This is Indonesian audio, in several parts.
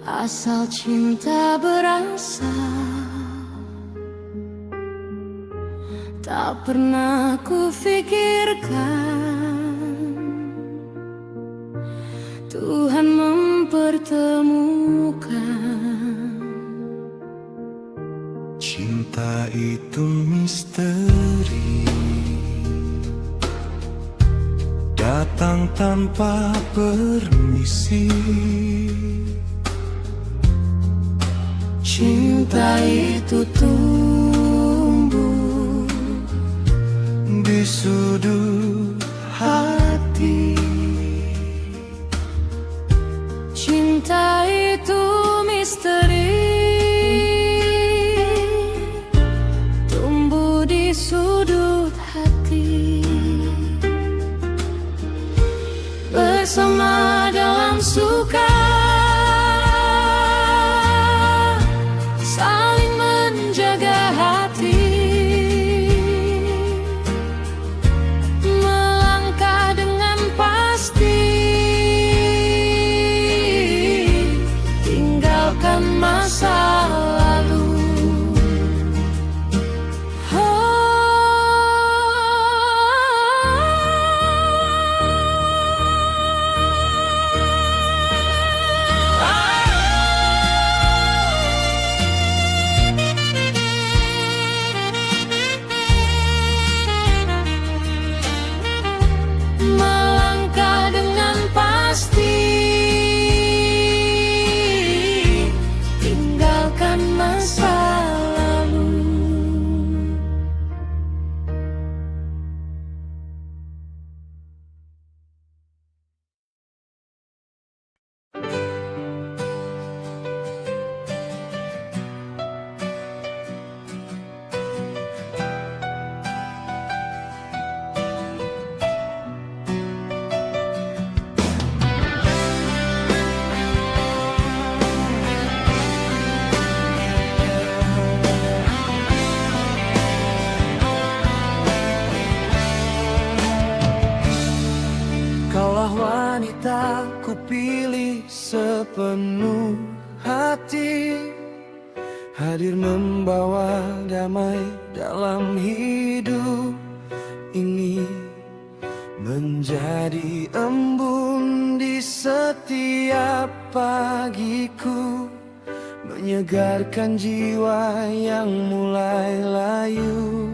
asal cinta berasa. Tak pernah kufikirkan Tuhan mempertemukan. Cinta itu misteri, datang tanpa permisi. Cinta itu tumbuh di sudut hati. Cinta itu misteri, tumbuh di sudut hati. Bersama dalam suka, saling menjaga hati. Melangkah dengan pasti, tinggalkan masa lalu. Melangkah dengan pasti, tinggalkan masa lalu. Kaulah wanita ku pilih sepenuh hati, hadir membawa damai dalam hidup ini, menjadi embun di setiap pagiku, menyegarkan jiwa yang mulai layu.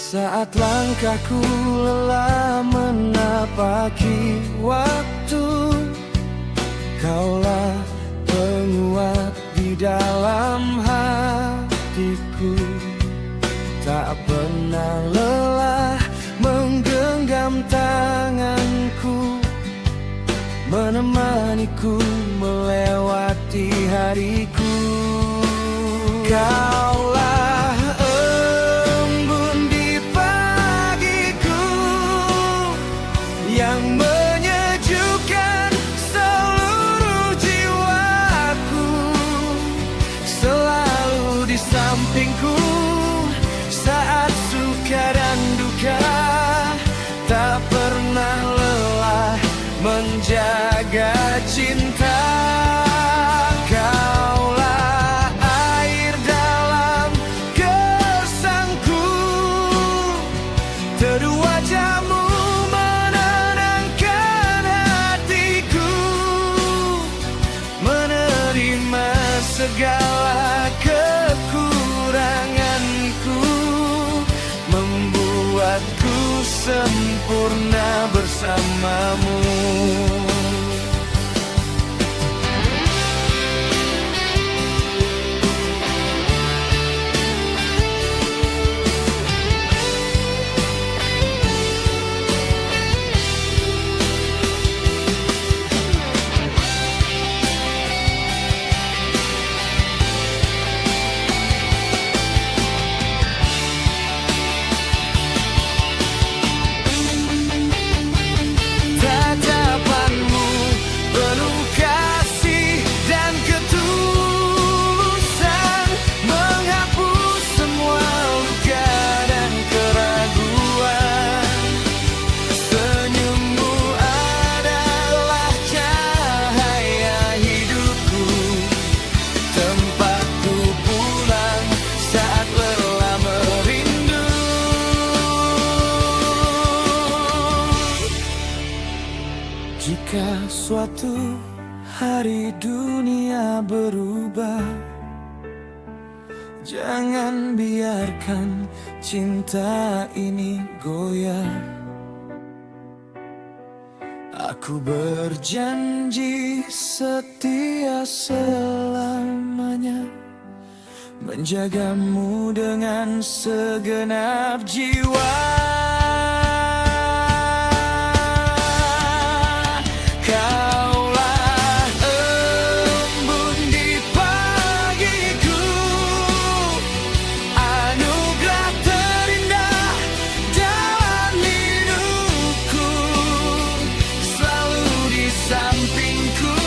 Saat langkahku lelah menapaki waktu, kaulah penguat di dalam hatiku. Tak pernah lelah menggenggam tanganku, menemaniku melewati hariku. Kaulah embun di pagiku yang menyejukkan seluruh jiwaku, selalu di sampingku saat suka dan duka, tak pernah lelah menjaga cinta. Kaulah air dalam gersangku, teduh wajahmu menenangkan hatiku, menerima segala kekuranganku, membuatku sempurna bersamamu. Tatapan Bila suatu hari dunia berubah, jangan biarkan cinta ini goyah. Aku berjanji setia selamanya, menjagamu dengan segenap jiwa. Kaulah embun di pagiku, anugerah terindah dalam hidupku. Selalu di sampingku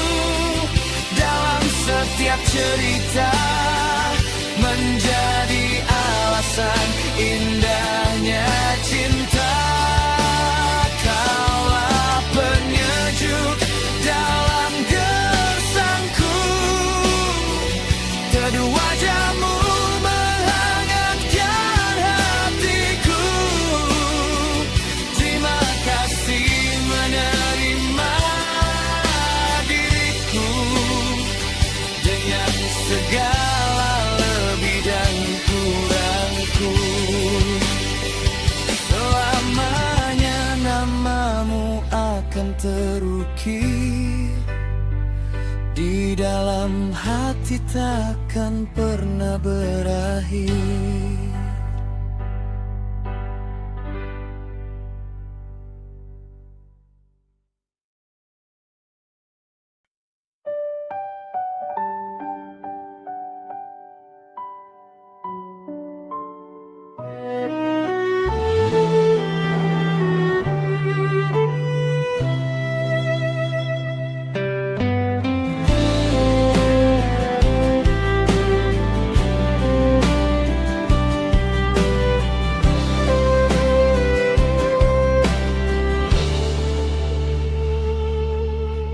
dalam setiap cerita, menjadi alasan indahnya cinta. Kaulah penyejuk dalam gersangku, teduh wajahmu menghangatkan hatiku. Terima kasih menerima diriku dengan segala lebih dan kurangku. Selamanya namamu akan terukir di dalam hati, takkan pernah berakhir.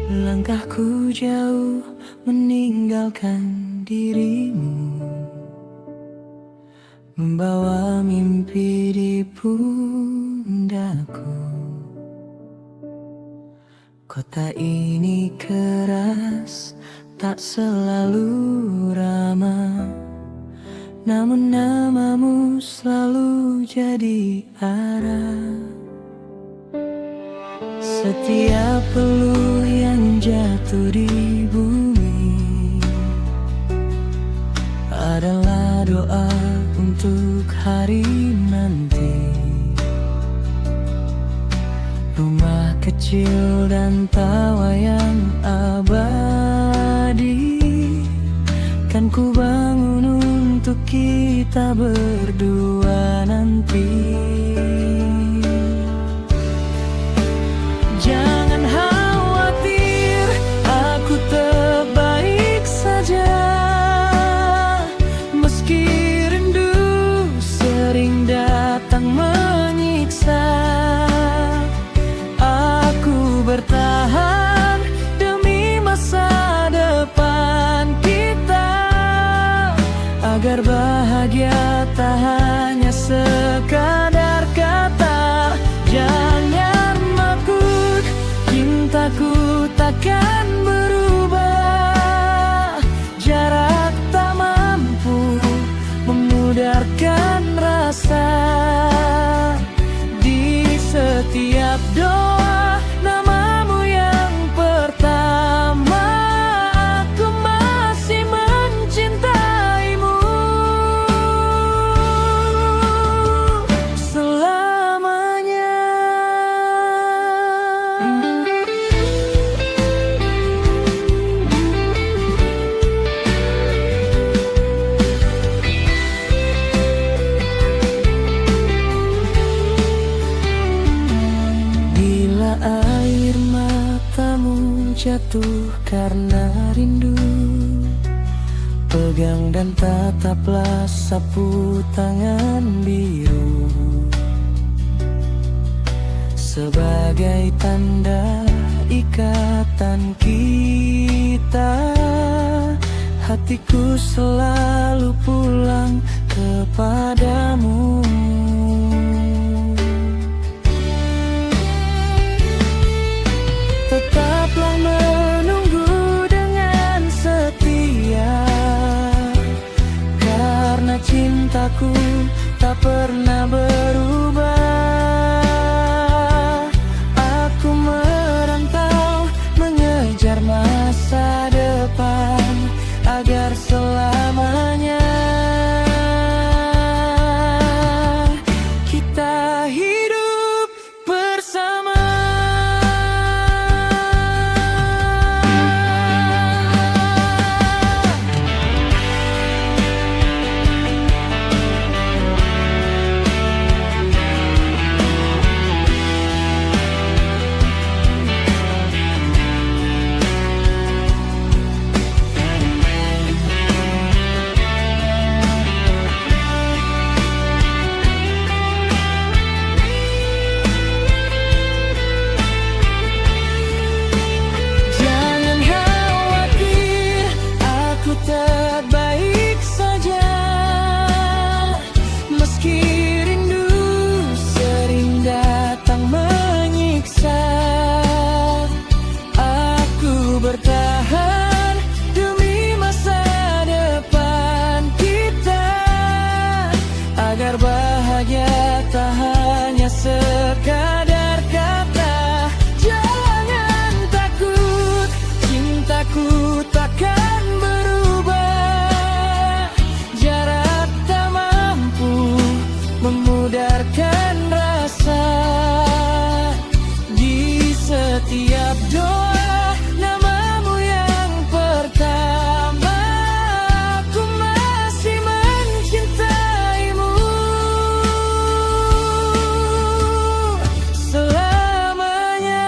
Langkahku jauh meninggalkan dirimu, membawa mimpi di pundakku. Kota ini keras, tak selalu ramah, namun namamu selalu jadi arah. Setiap peluh yang jatuh di bumi adalah doa untuk hari nanti. Rumah kecil dan tawa yang abadi kan ku bangun untuk kita berdua nanti. Jangan khawatir, aku tetap baik saja. Meski rindu sering datang menyiksa, aku bertahan demi masa depan kita, agar bahagia tak hanya sekadar kata. Jangan takut, cintaku takkan berubah. Jarak tak mampu memudarkan rasa. Di setiap doa namamu yang pertama, aku masih mencintaimu selamanya. Bila air matamu jatuh karena rindu, pegang dan tataplah sapu tangan biru, sebagai tanda ikatan kita. Hatiku selalu pulang kepadamu. Tetaplah bertahan demi masa depan kita, agar bahagia tak hanya sekadar kata. Jangan takut, cintaku takkan berubah. Jarak tak mampu memudarkan rasa. Di setiap doa namamu yang pertama, aku masih mencintaimu selamanya.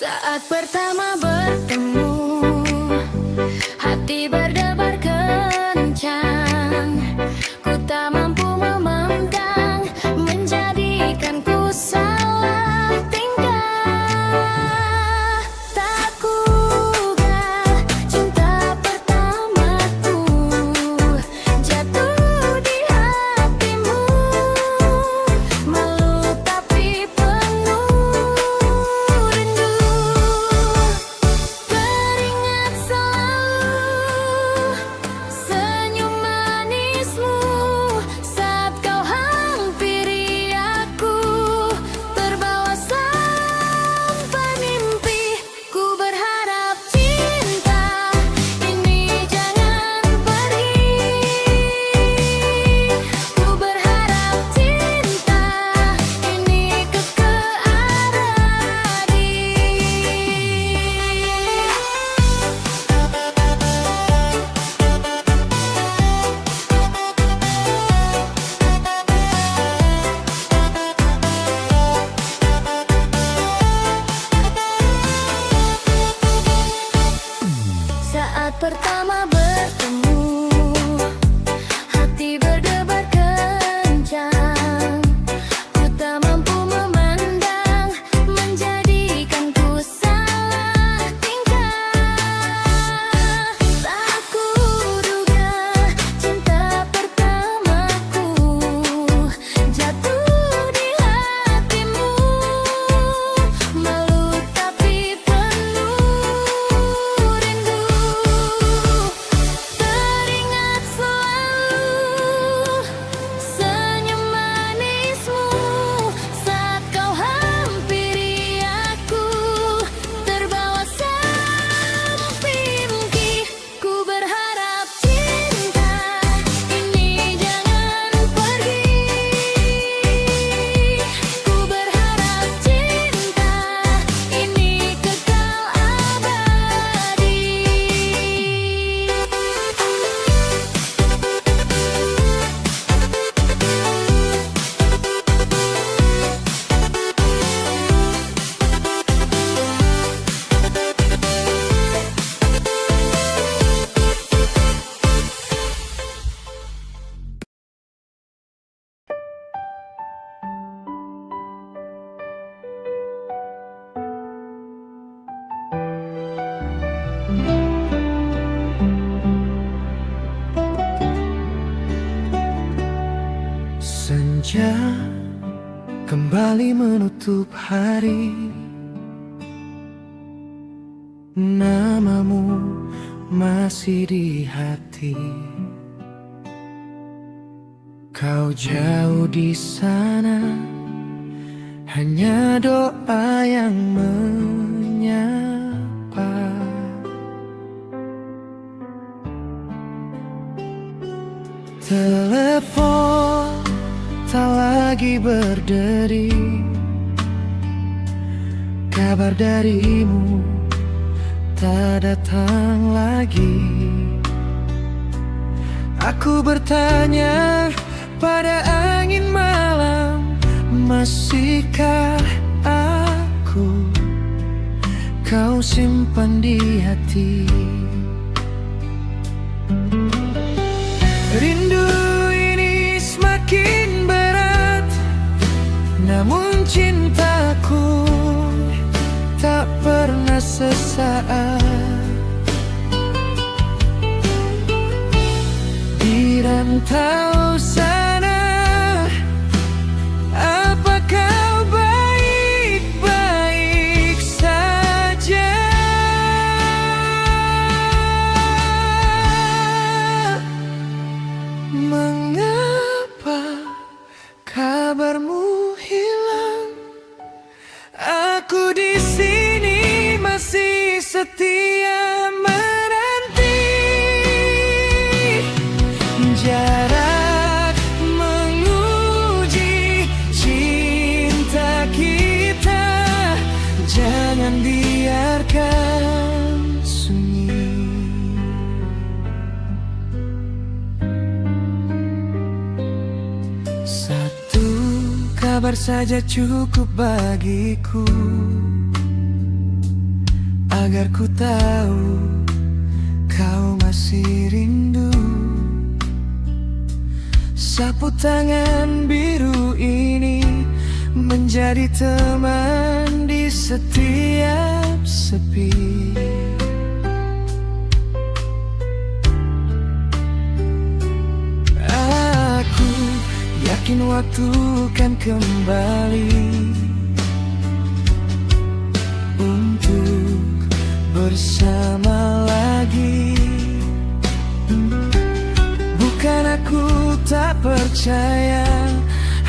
Saat pertama bertemu, hati berdebar kencang. Ku tak mampu memandang, menjadikanku salah tingkah. Tak kuduga cinta pertamaku jatuh di hatimu. Malu tapi penuh rindu. Teringat selalu senyum manismu saat kau hampiri aku. Terbawa sampai mimpi, ku berharap cinta ini jangan pergi. Ku berharap cinta ini kekal abadi. Saat pertama bertemu, hati berdebar kencang. Ku tak mampu memandang, menjadikanku salah tingkah. Tak kuduga cinta pertamaku jatuh di hatimu. Malu tapi penuh rindu. Teringat selalu senyum manismu saat kau hampiri aku. Terbawa sampai mimpi, ku berharap cinta ini jangan pergi. Ku berharap cinta ini kekal abadi. Senja kembali menutup hari, namamu masih di hati. Kau jauh di sana, hanya doa yang menyapa. Telepon tak lagi berderi, kabar darimu tak datang lagi. Aku bertanya pada angin malam, masihkah aku kau simpan di hati? Rindu ini semakin berat, namun cintaku saat di rantau sana. Apa kau baik-baik saja? Mengapa kabarmu hilang? Aku di sini masih setia menanti. Jarak menguji cinta kita, jangan biarkan sunyi. Satu kabar saja cukup bagiku, agar ku tahu kau masih rindu. Sapu tangan biru ini menjadi teman di setiap sepi. Aku yakin waktu kan kembali untuk bersama lagi. Bukan aku tak percaya,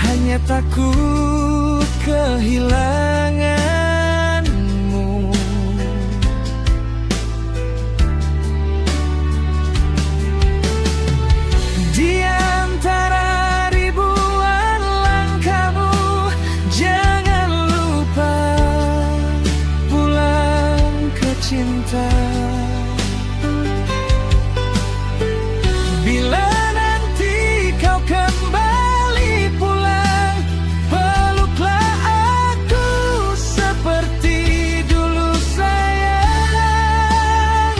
hanya takut kehilanganmu. Di antara ribuan langkahmu, jangan lupa pulang ke cinta. Bila nanti kau kembali pulang, peluklah aku seperti dulu sayang.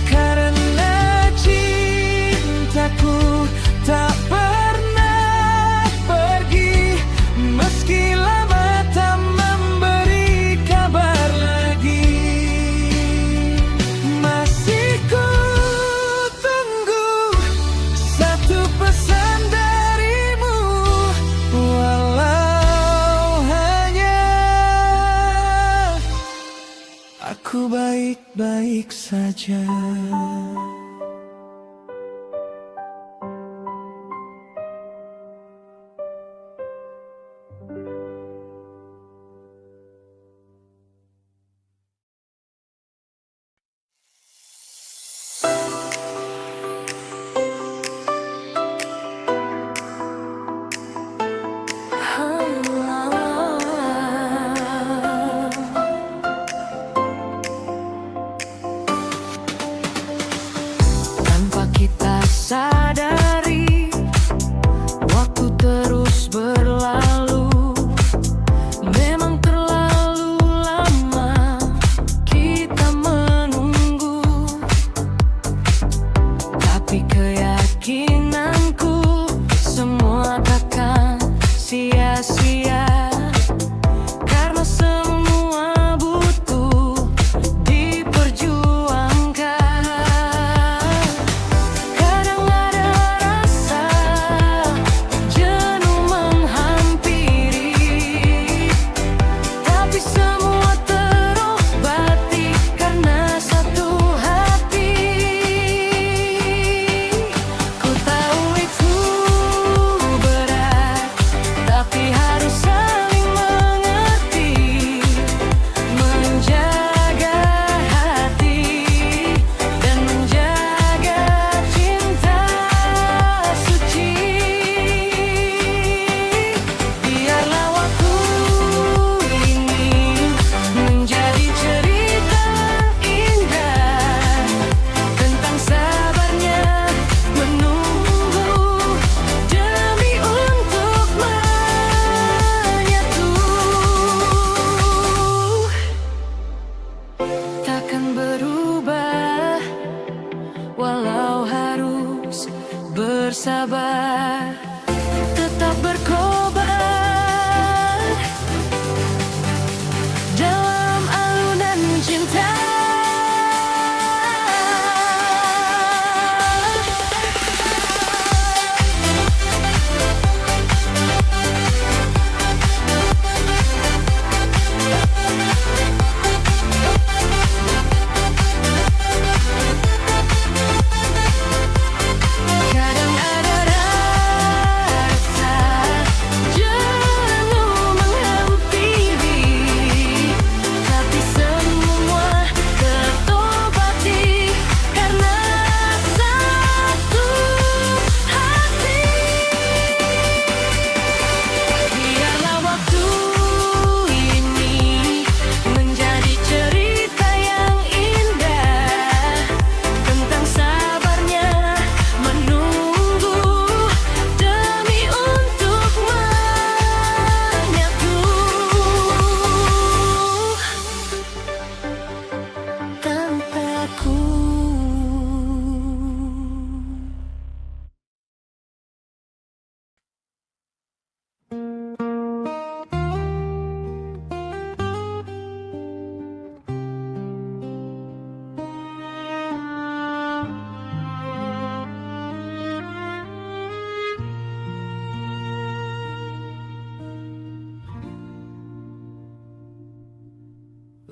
Karena cintaku tak pernah pergi, meski lama tak memberi kabar lagi. Masih ku tunggu satu pesan darimu, walau hanya aku baik-baik saja.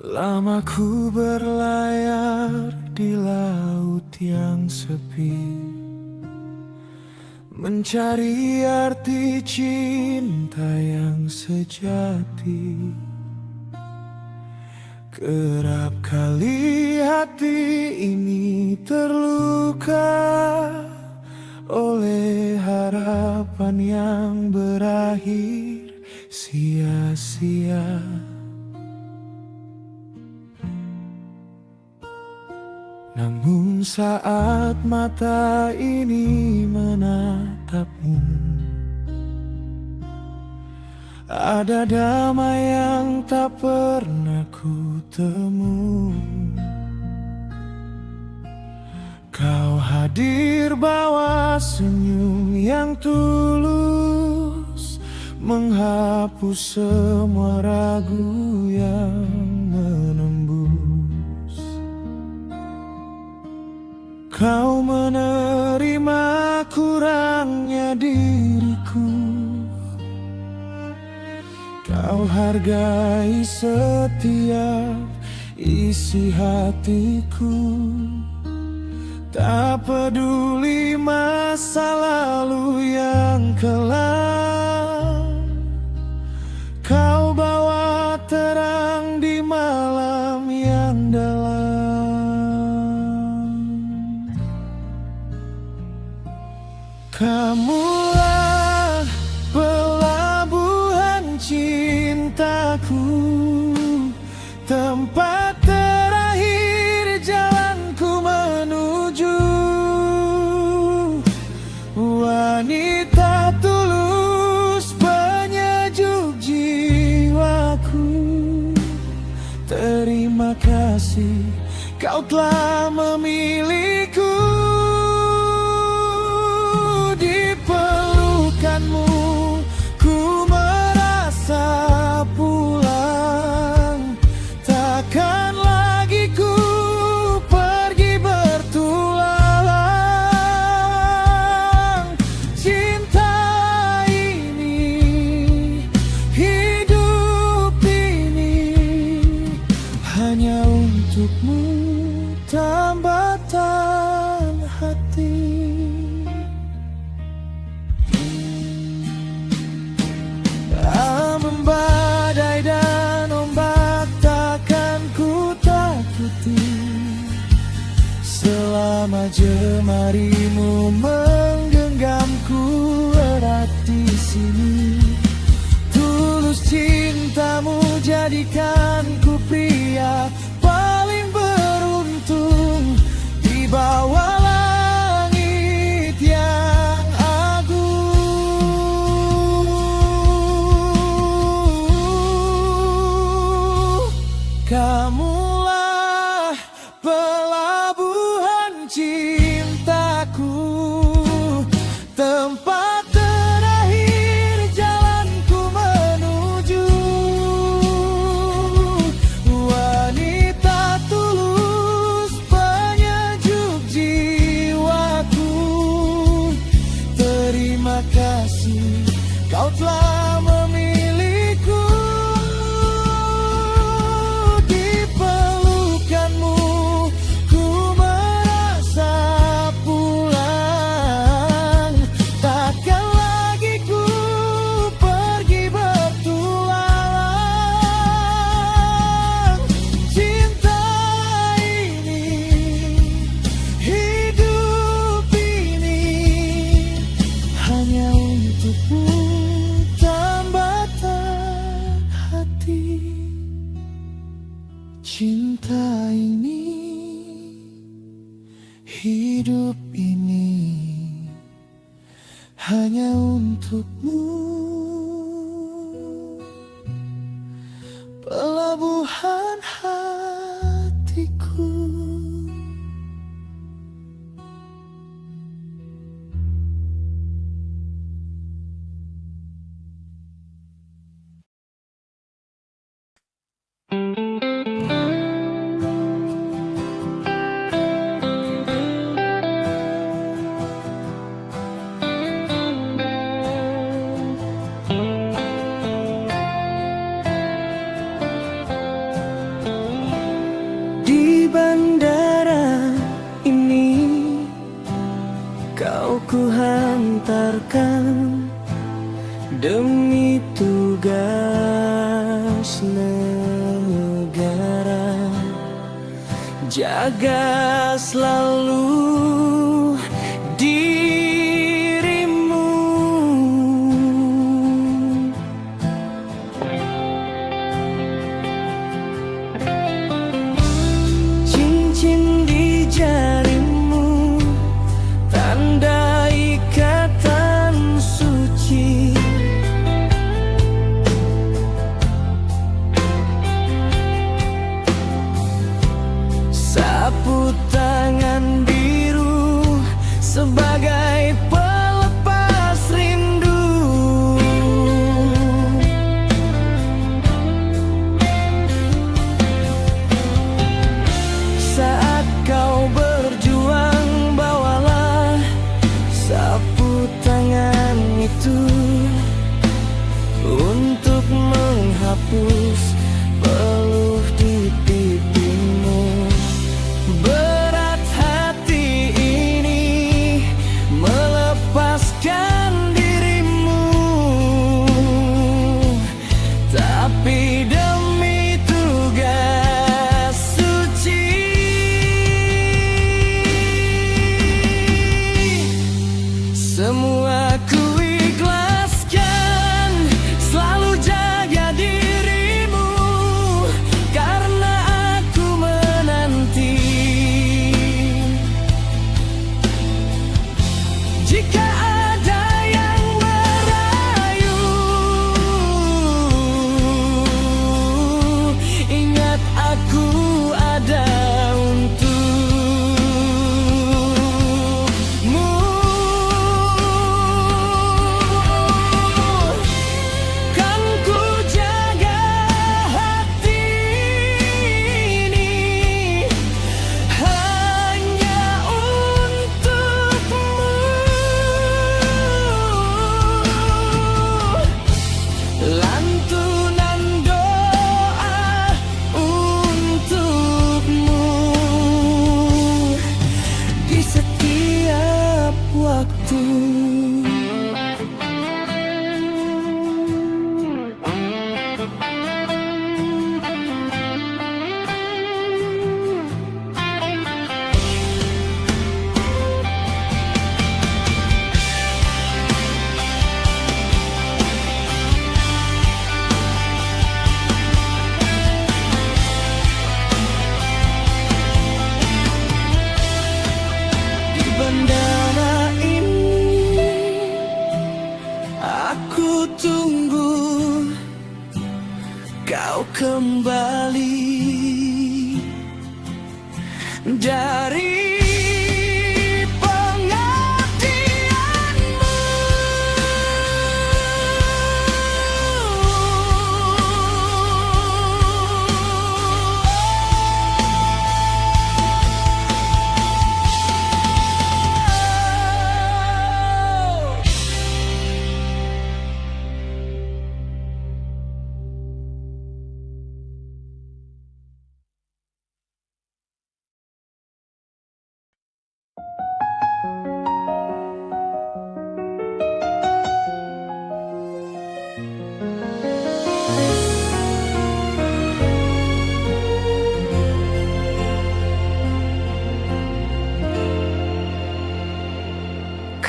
Lama ku berlayar di laut yang sepi, mencari arti cinta yang sejati. Kerap kali hati ini terluka oleh harapan yang berakhir sia-sia. Namun saat mata ini menatapmu, ada damai yang tak pernah ku temu. Kau hadir bawa senyum yang tulus, menghapus semua ragu yang menembus. Kau menerima kurangnya diriku, kau hargai setiap isi hatiku. Tak peduli masa lalu yang kelam, kau bawa terang di malam yang dalam. Kamulah pelabuhan cintaku, tempat terakhir jalanku menuju. Wanita tulus penyejuk jiwaku, terima kasih kau telah memilihku. Di pelukanmu ku merasa pulang, takkan lagi ku pergi bertualang. Cinta ini, hidup ini, hanya untukmu, tambatan hati. Ambang badai dan ombak takkan ku takuti, selama jemarimu menggenggamku erat di sini. Tulus cintamu jadikanku pria paling beruntung di bawah langit yang agung. Kamulah pelabuhan cintaku, tempat terakhir jalanku menuju. Wanita tulus penyejuk jiwaku, terima kasih kau telah memilihku. Di pelukanmu ku merasa pulang, takkan lagi ku pergi bertualang. Cinta ini, hidup ini, hanya untukmu, tambatan hati. Cinta ini, hidup ini, hanya untukmu, pelabuhan hatiku. ku hantarkan demi tugas negara. Jaga selalu dirimu. Cincin di jarimu, tanda ikatan suci. Sapu tangan biru sebagai pelepas rindu. Saat kau berjuang, bawalah sapu tangan itu untuk menghapus peluh di pipimu. Berat hati ini melepaskan dirimu, tapi demi tugas suci. Semua ku ikhlaskan, selalu jaga dirimu, karena aku menanti. Jika ada yang merayu, ingat aku ada untukmu. Kan ku jaga hati ini hanya untukmu. Lantunan doa untukmu di setiap waktu. Di bandara ini aku tunggu kau kembali dari pengabdianmu.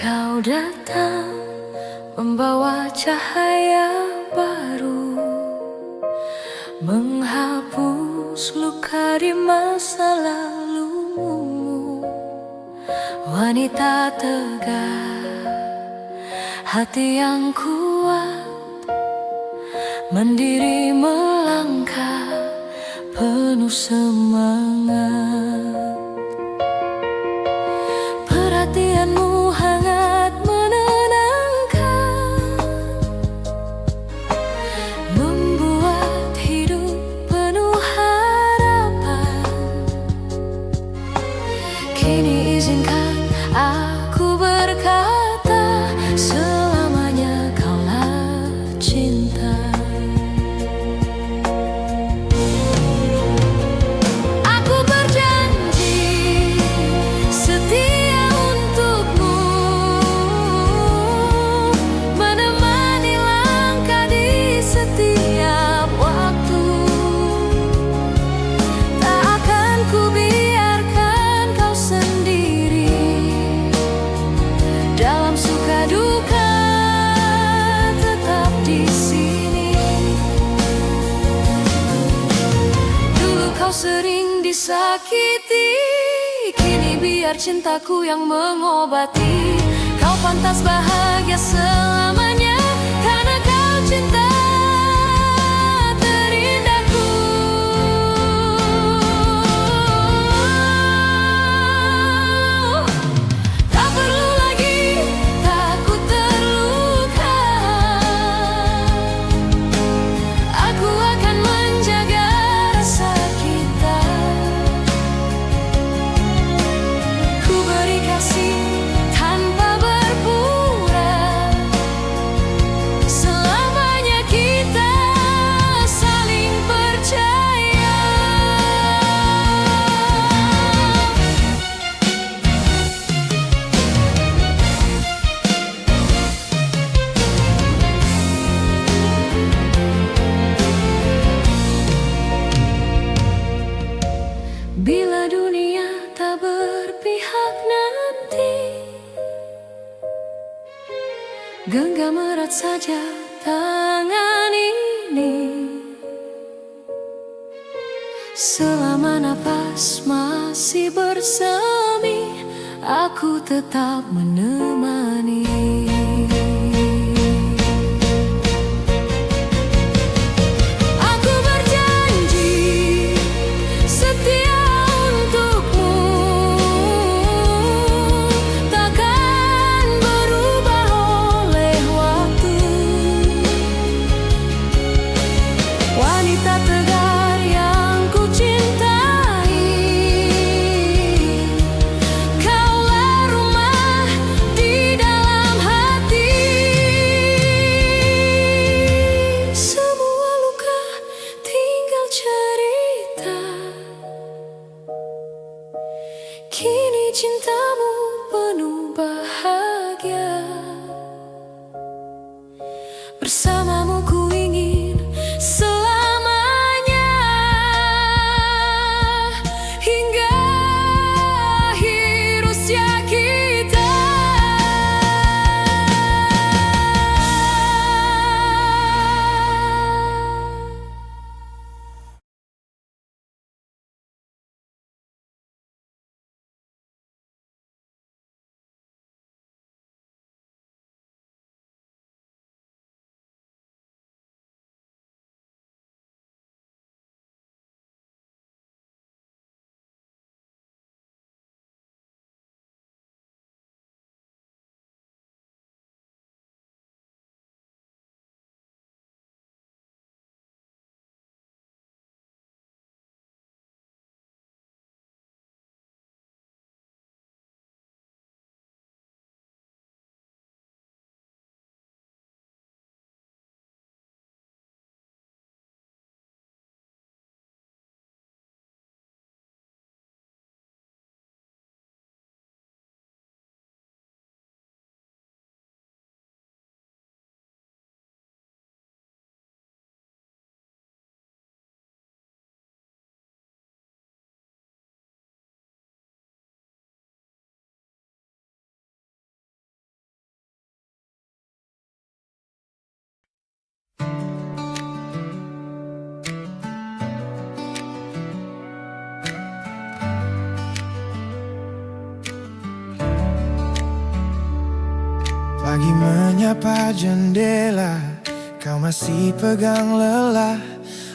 Kau datang membawa cahaya baru, menghapus luka di masa lalumu. Wanita tegar, hati yang kuat, mandiri melangkah penuh semangat. Perhatianmu hangat menenangkan, membuat hidup penuh harapan. Kini izinkan aku berkata, selamanya kaulah cinta. Aku berjanji sering disakiti, kini biar cintaku yang mengobati. Kau pantas bahagia selamanya, karena kau cinta terindahku. Tak perlu lagi takut terluka, aku akan menjaga rasa kita. Ku beri kasih tanpa berpura, selamanya kita saling percaya. Bila dunia tak berpihak nanti, genggam erat saja tangan ini. Selama nafas masih bersemi, aku tetap menemani. Aku berjanji setia untukmu, takkan berubah oleh waktu. Wanita tegar yang ku cintai, kaulah rumah di dalam hati. Semua luka tinggal cerita, kini cintamu penuh bahagia. Bersamamu ku ingin selamanya, hingga akhir usia kita. Pagi menyapa jendela, kau masih pegang lelah.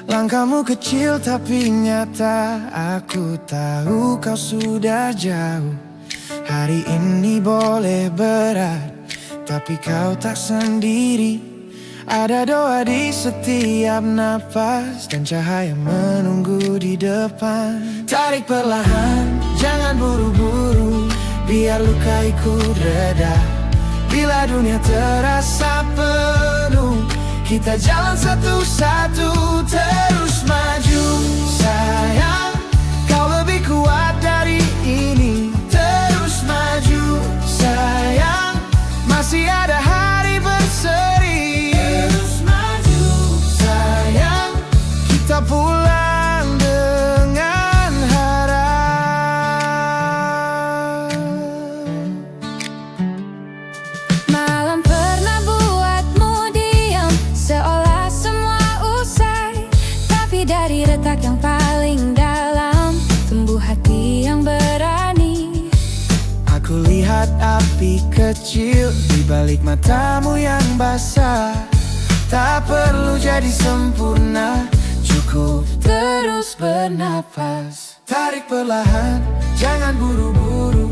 Langkahmu kecil tapi nyata, aku tahu kau sudah jauh. Hari ini boleh berat, tapi kau tak sendiri. Ada doa di setiap napas, dan cahaya menunggu di depan. Tarik perlahan, jangan buru-buru, biar luka ikut reda. Bila dunia terasa penuh, kita jalan satu-satu terus maju. Sayang, kau lebih kuat dari ini. Terus maju, sayang, masih ada hari berseri. Terus maju, sayang, kita pulang dengan harap. Malam pernah buatmu diam, seolah semua usai. Tapi dari lihat api kecil di balik matamu yang basah. Tak perlu jadi sempurna, cukup terus bernapas. Tarik perlahan, jangan buru-buru,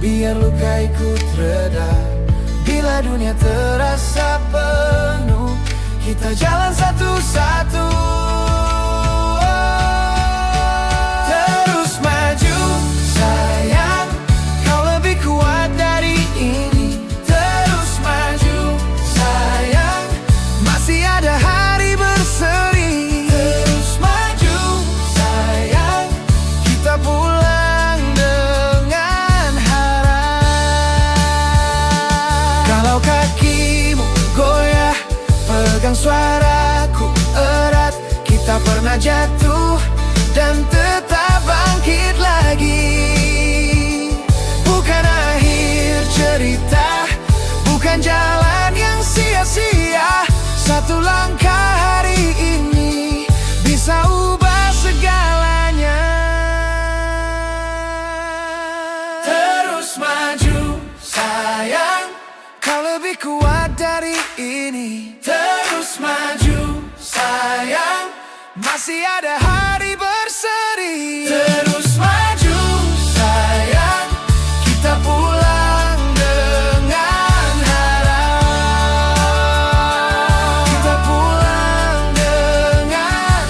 biar luka ikut reda. Bila dunia terasa penuh, kita jalan satu-satu. Terus maju, sayang, kau lebih kuat dari ini. Terus maju, sayang, masih ada hari berseri. Terus maju, sayang, kita pulang dengan harap. Kalau kakimu goyah, pegang suaraku erat. Kita pernah jatuh dan tetap bangkit lagi. Bukan akhir cerita, bukan jalan yang sia-sia. Satu langkah hari ini bisa ubah segalanya. Terus maju, sayang, kau lebih kuat dari ini. Terus maju, sayang, masih ada hari berseri. Terus maju, sayang, kita pulang dengan harap. Kita pulang dengan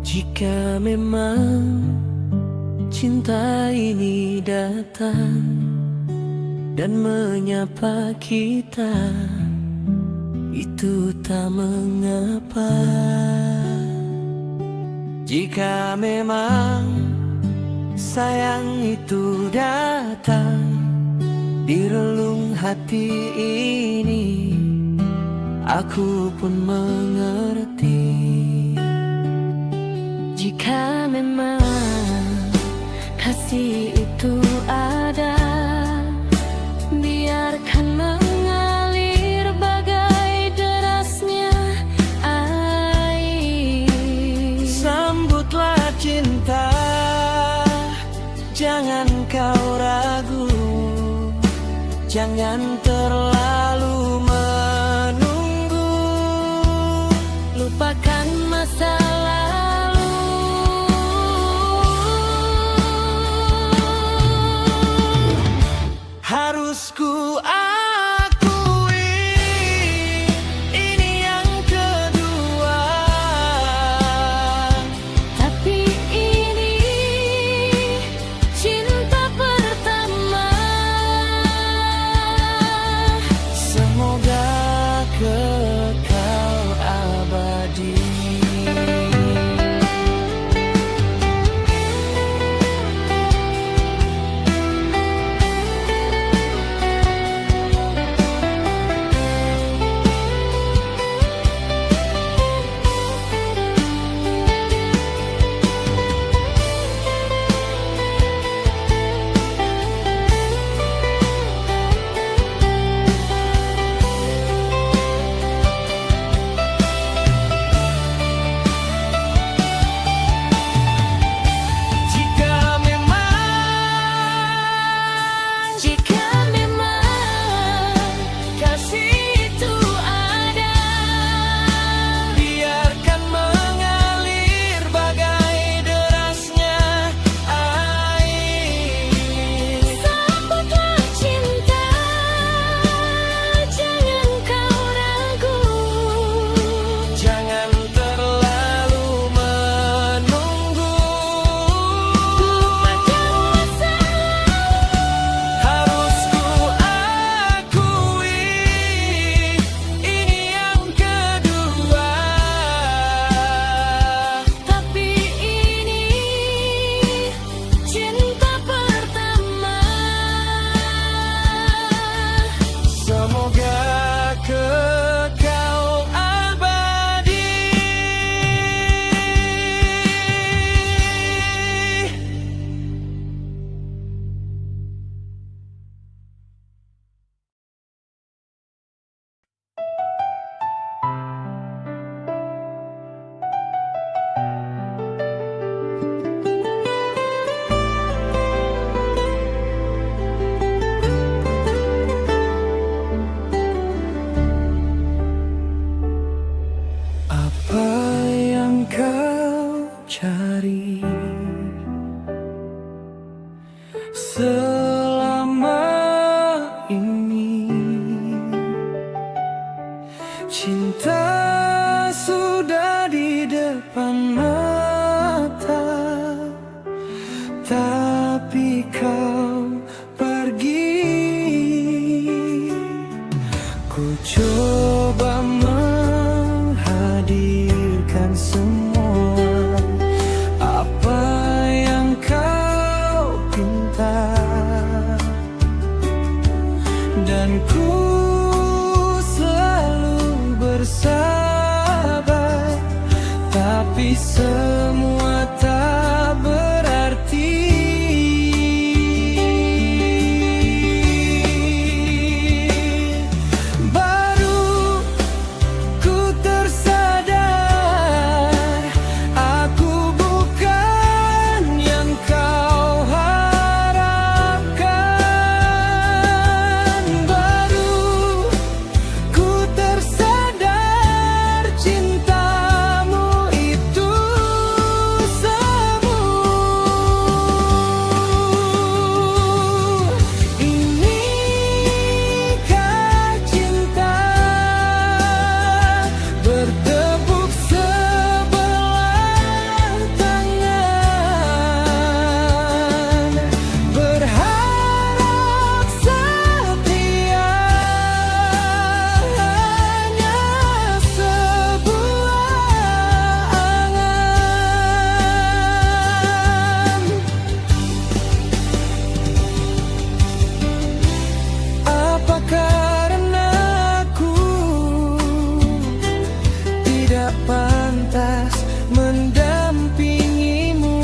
Jika memang cinta ini datang dan menyapa kita, itu tak mengapa. Jika memang sayang itu datang di relung hati ini, aku pun mengerti. Jika memang kasih itu ada, biarkan mengalir bagai derasnya air. Sambutlah cinta, jangan kau ragu, jangan terlalu menunggu. Lupakan masa lalu, harus ku akui ini yang kedua. tapi ini cinta pertama. Semoga kekal abadi. selama ini. Cinta sudah di depan mata, tapi kau pergi. Ku coba menghadirkan semua apa yang kau pinta, dan ku selalu bersabar, tapi semua tak berarti. Baru ku tersadar, aku bukan yang kau harapkan. Baru ku tersadar, cintamu itu semu. Inikah cinta bertepuk sebelah tangan, berharap setia hanya sebuah angan? Apa karena aku tidak pantas mendampingimu?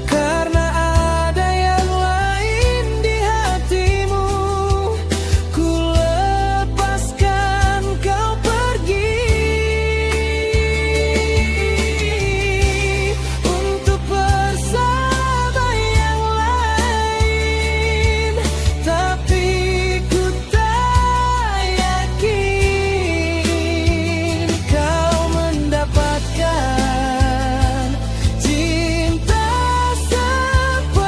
Karena ada yang lain di hatimu, ku lepaskan kau pergi untuk bersama yang lain. Tapi ku tak yakin kau mendapatkan cinta sepertiku.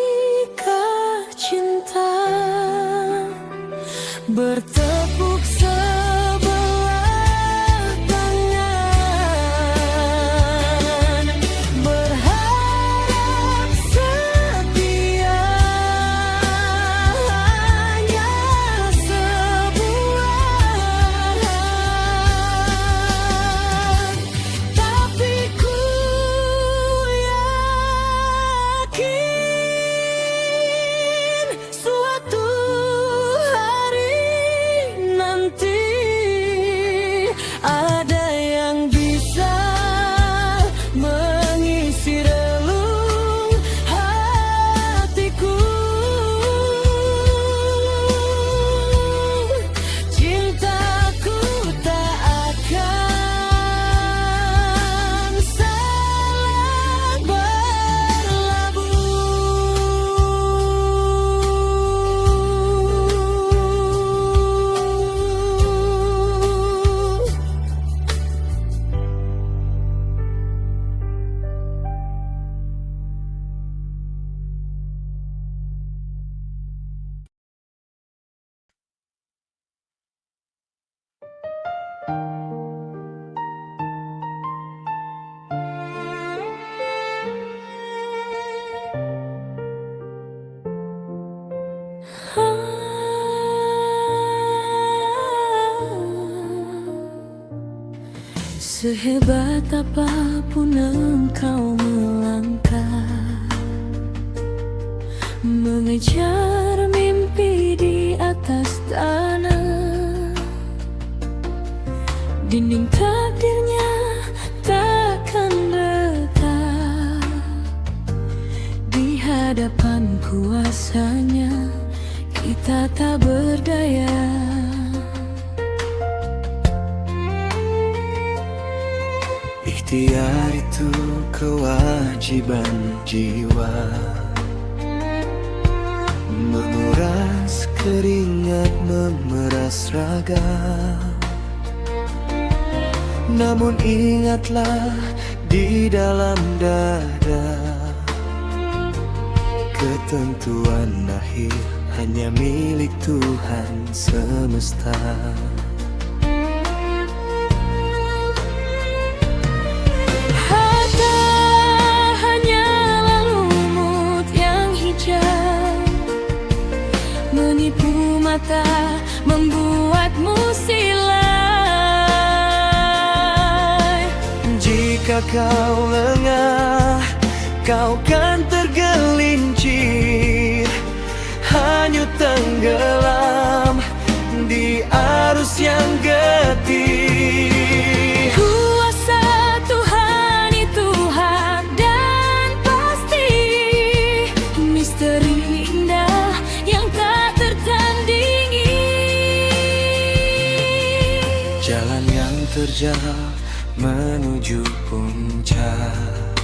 Inikah cinta bertepuk sebelah tangan, berharap setia hanya sebuah angan? Tapi ku yakin suatu hari nanti ada yang bisa mengisi relung hatiku. Cintaku tak akan salah berlabuh. Sehebat apapun engkau melangkah, mengejar mimpi di atas dinding takdirnya takkan retak di hadapan kuasanya. Kita tak berdaya. Ikhtiar itu kewajiban jiwa, menguras keringat, memeras raga. Namun ingatlah, di dalam dada ketentuan akhir hanya milik Tuhan semesta. Harta hanyalah lumut yang hijau, menipu mata, membuatmu silai. Jika kau lengah, kau kan tergelincir, hanyut tenggelam di arus yang getir. Kuasa Tuhan itu hak dan pasti, misteri indah yang tak tertandingi. Jalan yang terjal menuju puncak,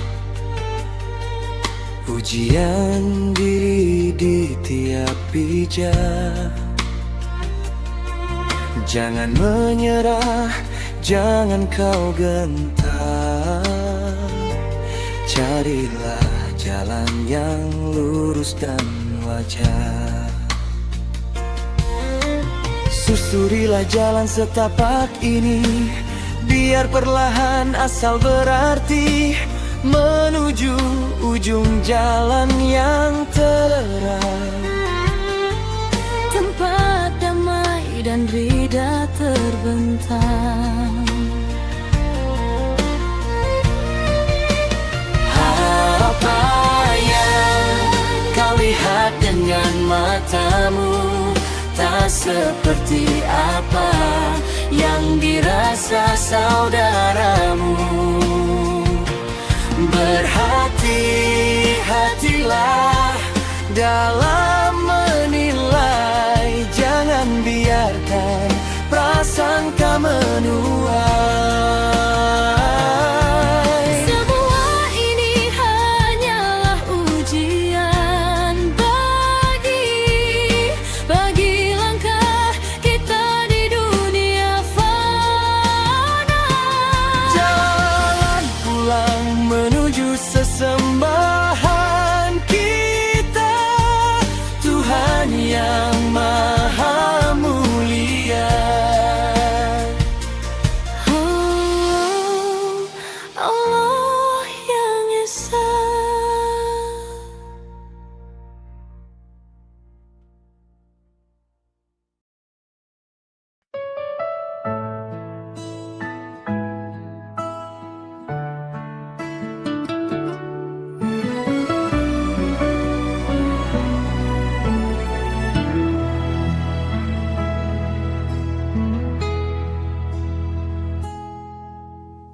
ujian diri di tiap pijak. Jangan menyerah, jangan kau gentar, carilah jalan yang lurus dan wajar. Susurilah jalan setapak ini, biar perlahan asal berarti, menuju ujung jalan yang terang. Tempat damai dan rida terbentang. Apa yang kau lihat dengan matamu tak seperti apa yang dirasa saudaramu. Berhati-hatilah dalam menilai, jangan biarkan prasangka menuai. Semua ini hanyalah ujian bagi langkah kita di dunia fana. Jalan pulang menuju sesembahan kita, Tuhan yang maha mulia. Oh, Allah yang Esa.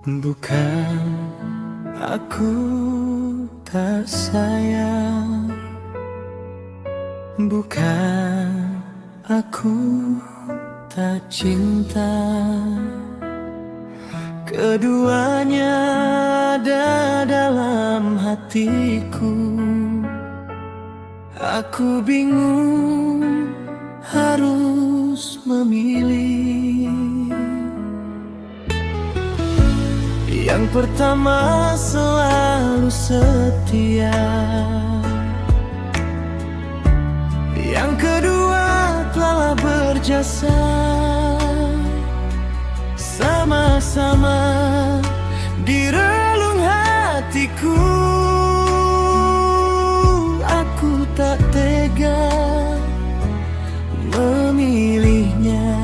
Bukan aku tak sayang, bukan aku tak cinta. Keduanya ada dalam hatiku. Aku bingung harus memilih. Yang pertama selalu setia, yang kedua telah berjasa, sama-sama di relung hatiku. Aku tak tega memilihnya.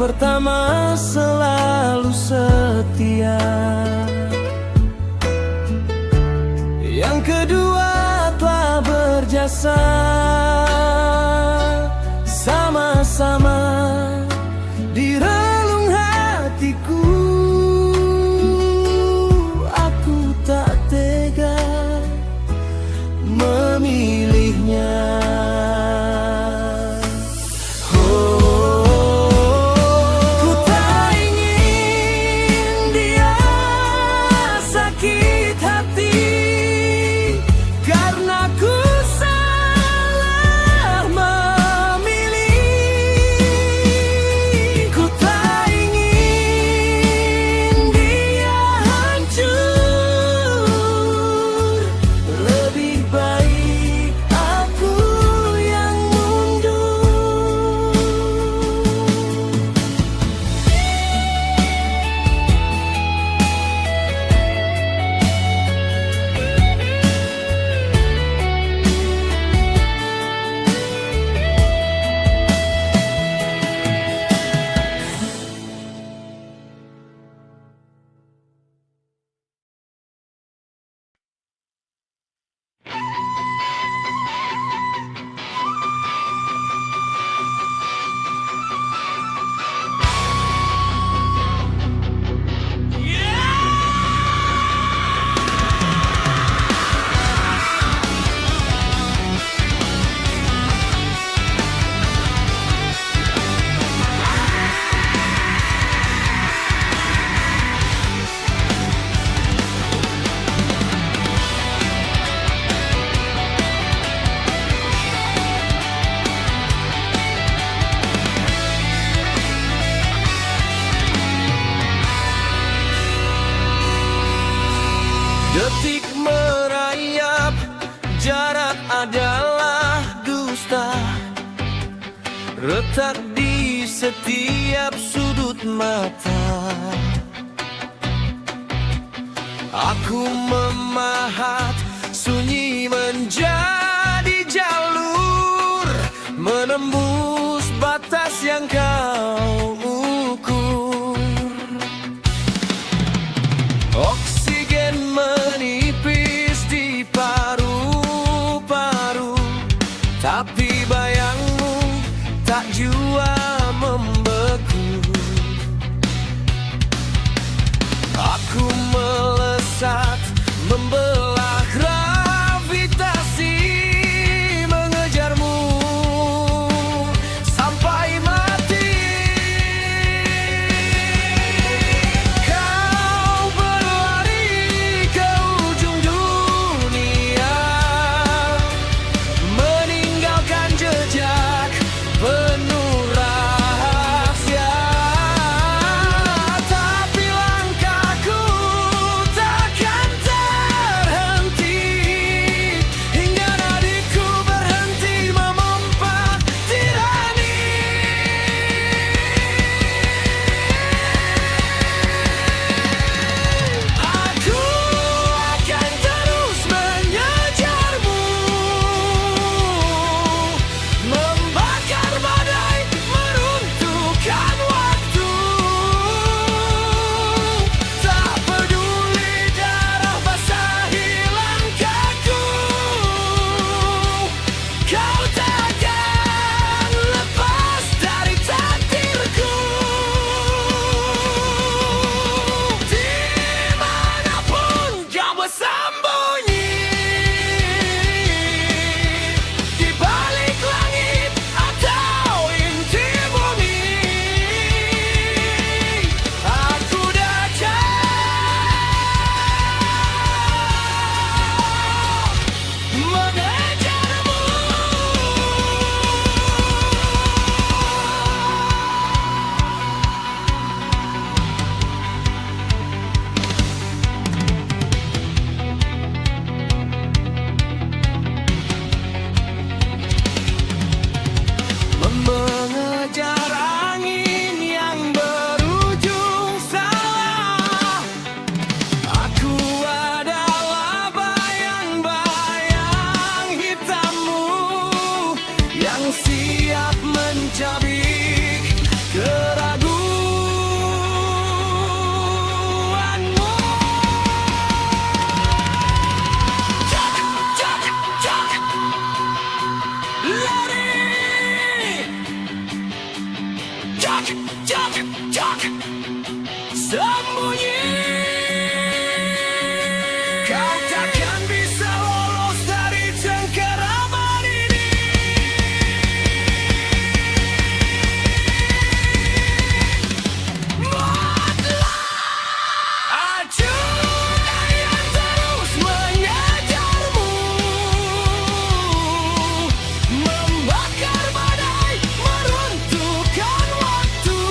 pertama selalu setia, yang kedua telah berjasa, sama-sama di relung hatiku. Aku tak tega memilihnya. Ku tak ingin dia sakit hati karena ku salah memilih. Ku tak ingin dia hancur. Lebih baik aku yang mundur. Detik merayap, jarak adalah dusta, retak di setiap sudut mata. Aku memahat sunyi menjadi jalur, menembus batas yang kau ukur. Oksigen menipis di paru-paru, tapi bayangmu tak jua membeku. Aku melesat membelah gravitasi, mengejarmu sampai mati. Kau berlari ke Kau takkan bisa lolos dari cengkeraman ini. Muatlah acuan yang terus mengejarmu, membakar badai, meruntuhkan waktu.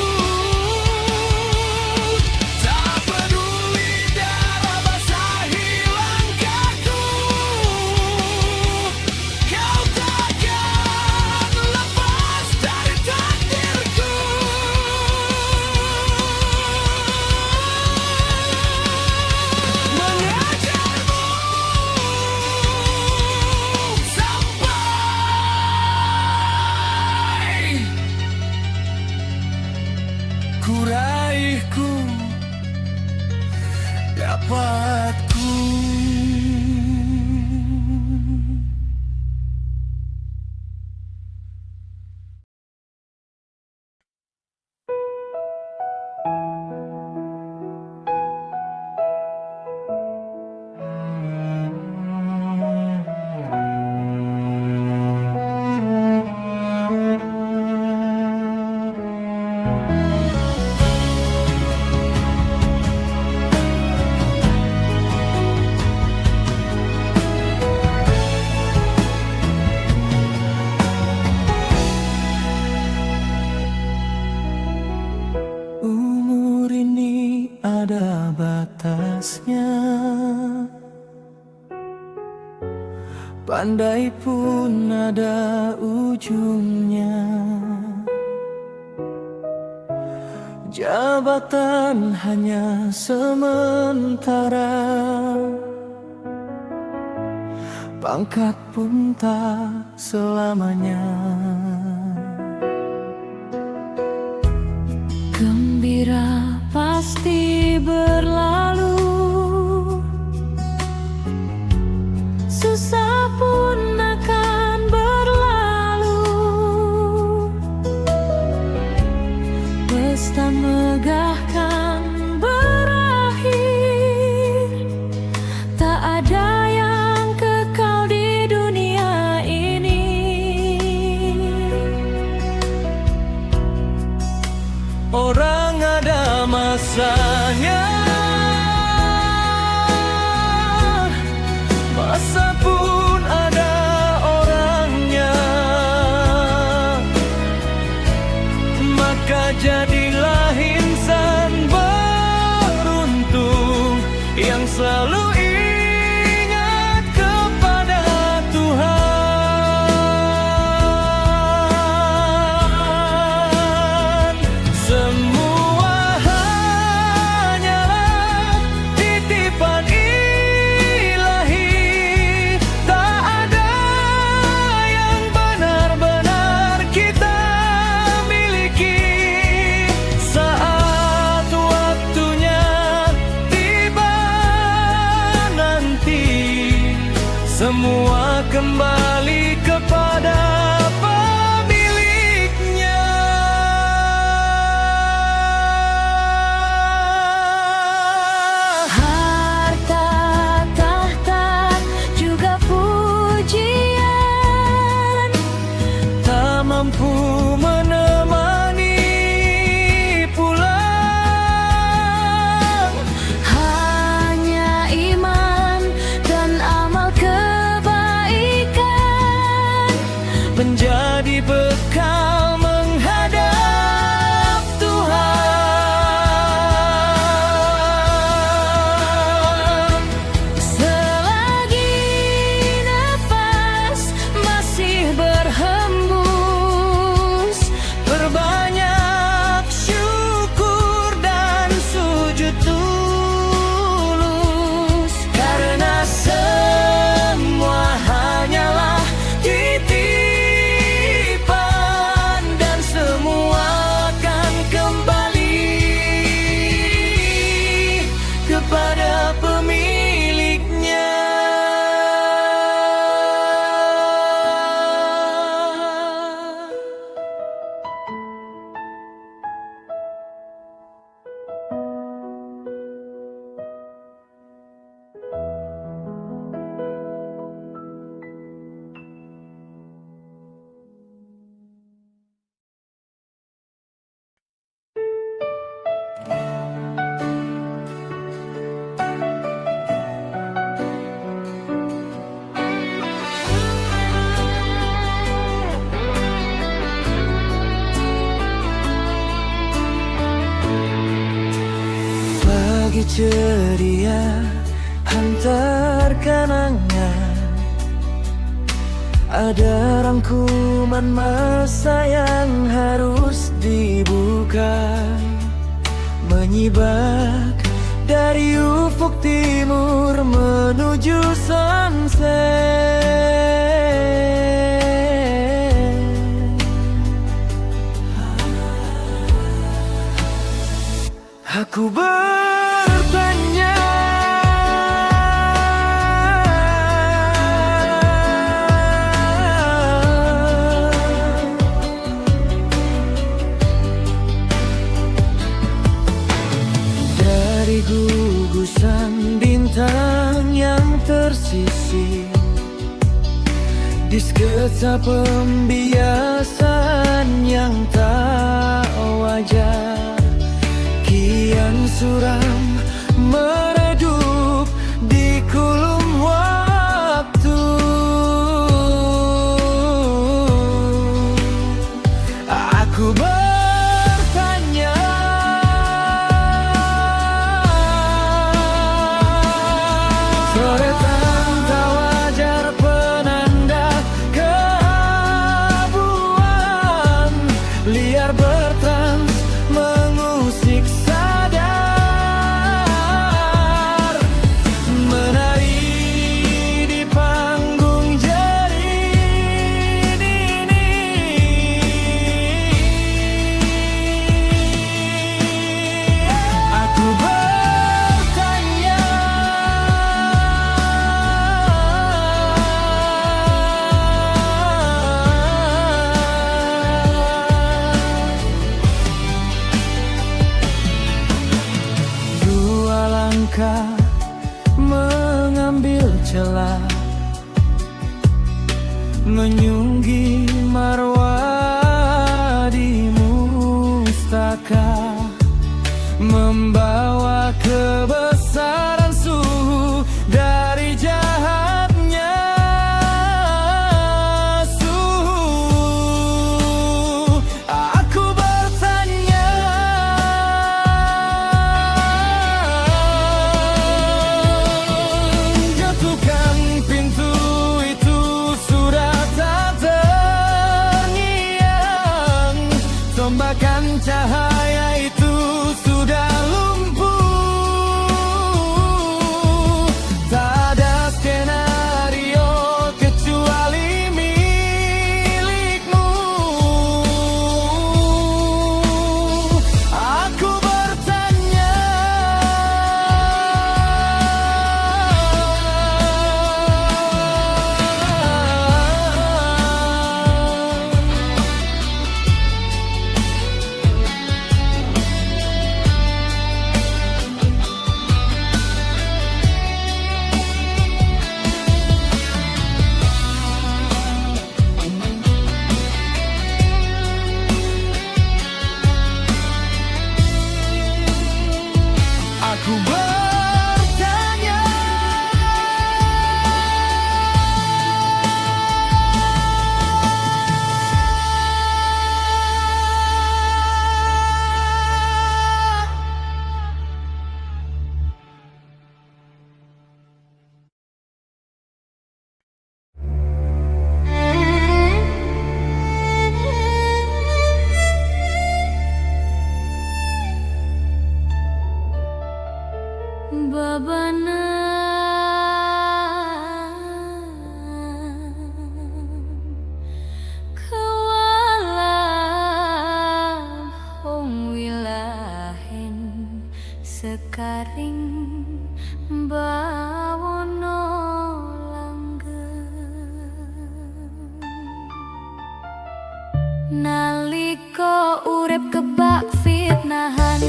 Tak peduli darah basahi langkahku, kau takkan lepas dari takdirku. Mengejarmu sampai ku raihku dapatku. Umur ini ada batasnya, pandai pun ada ujungnya. Jabatan hanya sementara, pangkat pun tak selamanya. Gembira pasti berlalu, susah pun akan berlalu. Pesta megah kan berakhir, tak ada yang kekal di dunia ini. Orang ada masanya, masa pun ada orangnya. Maka jadilah insan beruntung yang selalu ingat kepada Tuhan. Semua hanyalah titipan ilahi, tak ada yang benar-benar kita miliki. Saat waktunya tiba nanti, semua kembali kepada pemiliknya. Harta, tahta, juga pujian Tak mampu menemani pulang. hanya iman dan amal kebaikan hadiah hantar kenangan. Ada rangkuman masa yang harus dibuka, menyibak dari ufuk timur menuju sunset. Aku bertanya, dari gugusan bintang yang tersisih di sketsa pembiasan yang tak wajar, kian suram meredup di kulum waktu. Aku bertanya, soretan tak wajar penanda keabuan, liar bertrans mengusik sadar, menari di panggung jerin ini. Aku bertanya, dua langkah mengambil celah, menyunggi marwah di mustaka, membawa kebesaran suhu dari jahatnya suhu. Aku bertanya, jatuhkan pintu itu sudah tak terngiang, tombakkan cahaya itu sudah lumpuh. Tak ada skenario kecuali milikmu. Aku bertanya, aku bertanya, Babana kewalam hong wilahen sekaring bawono langgeng, naliko urip kebak fitnahan,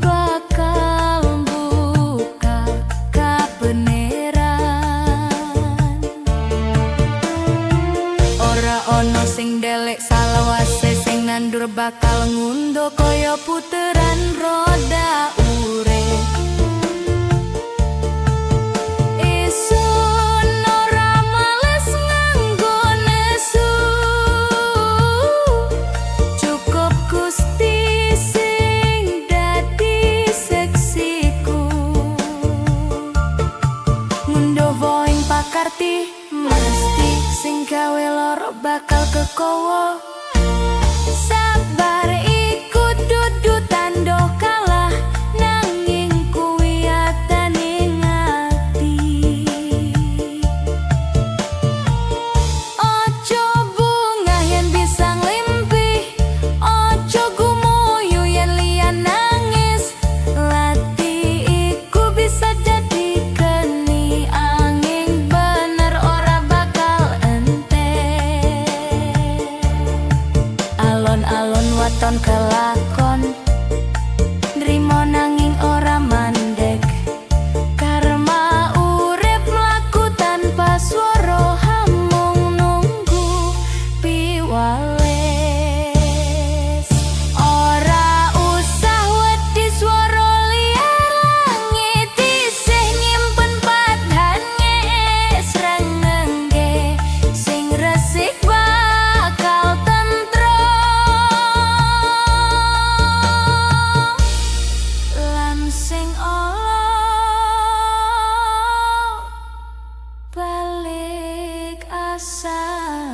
Bakal gawe loro bakal kekowo. Sabar iku dudu tandha kalah, nanging kuwi atane ngati. Ojo bungah yen bisa nglimpi, ojo gumuyu yen liyan nangis. Lati iku bisa dadi geni, angin bener ora bakal entek. Alon-alon waton kelakon, nrimo nanging ora mandek. Karma urip mlaku tanpa swara, hamung nunggu piwales. Ora usah wedi swara liar, langit isih nyimpen padhane. Srengenge sing resik bakal tentrem, lan sing ala balik asale.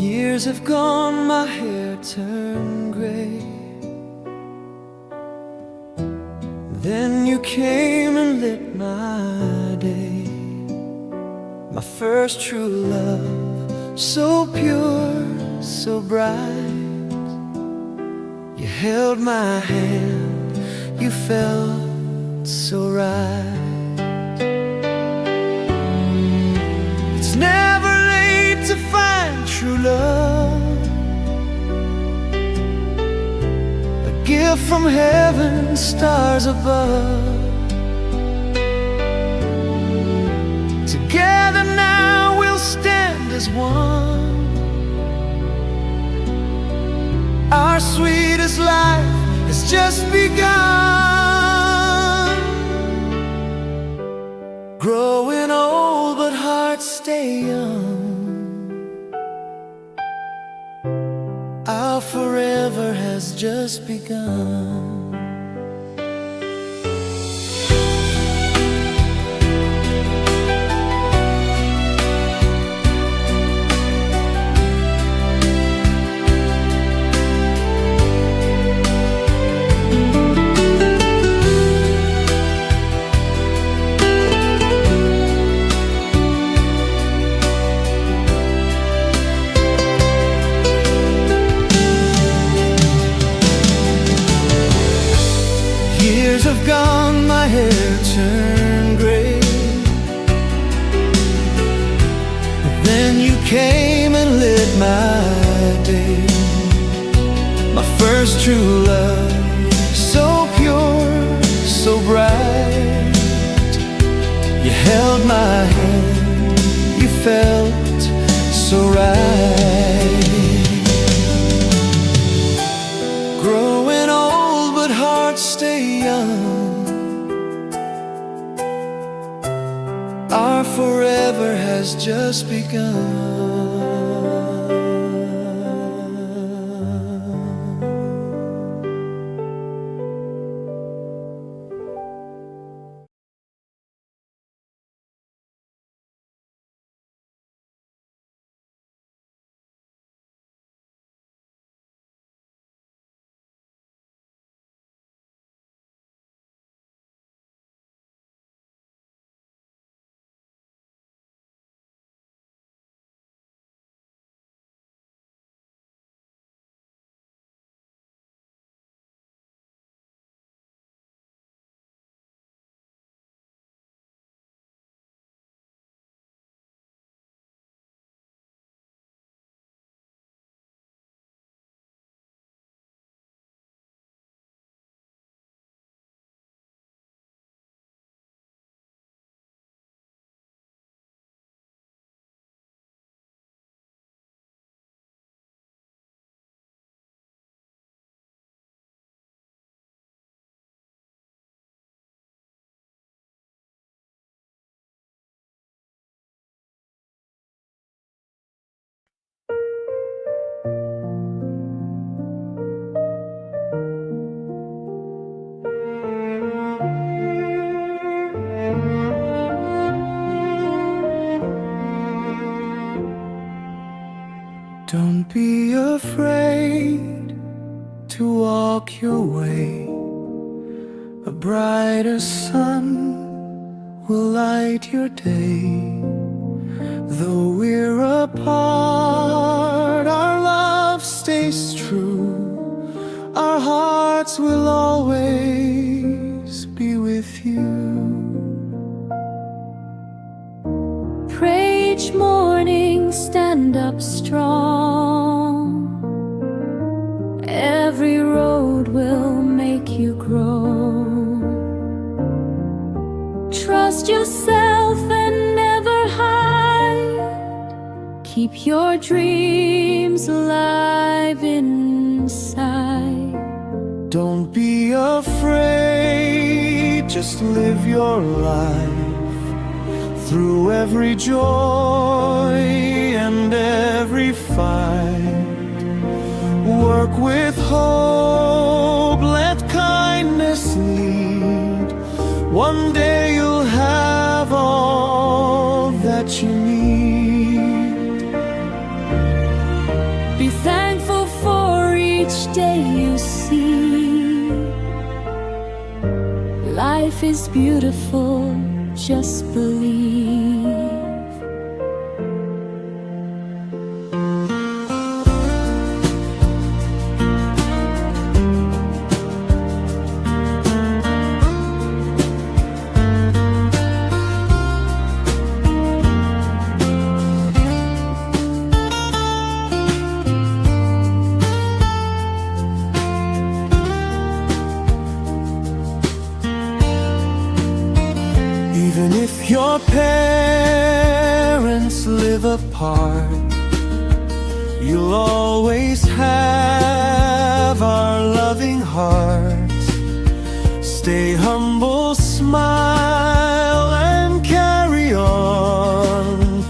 Years have gone, my hair turned gray. Then you came and lit my day. My first true love, so pure, so bright. You held my hand, you felt so right. It's never late to find true love, a gift from heaven, stars above. Together now we'll stand as one. Our sweetest life has just begun. Growing old but hearts stay young. Our forever has just begun. Years have gone, my hair turned gray. But then you came and lit my day. My first true love, so pure, so bright. You held my hand, you felt so right. Growing old but hearts stay young. Our forever has just begun. Don't be afraid to walk your way. A brighter sun will light your day. Though we're apart, our love stays true. Our hearts will always be with you. Pray each morning, stand up strong. Every road will make you grow. Trust yourself and never hide. Keep your dreams alive inside. Don't be afraid, just live your life. Through every joy and every fight, work with hope, let kindness lead. One day you'll have all that you need. Be thankful for each day you see. Life is beautiful, just believe. Even if your parents live apart, you'll always have our loving hearts. Stay humble, smile, and carry on.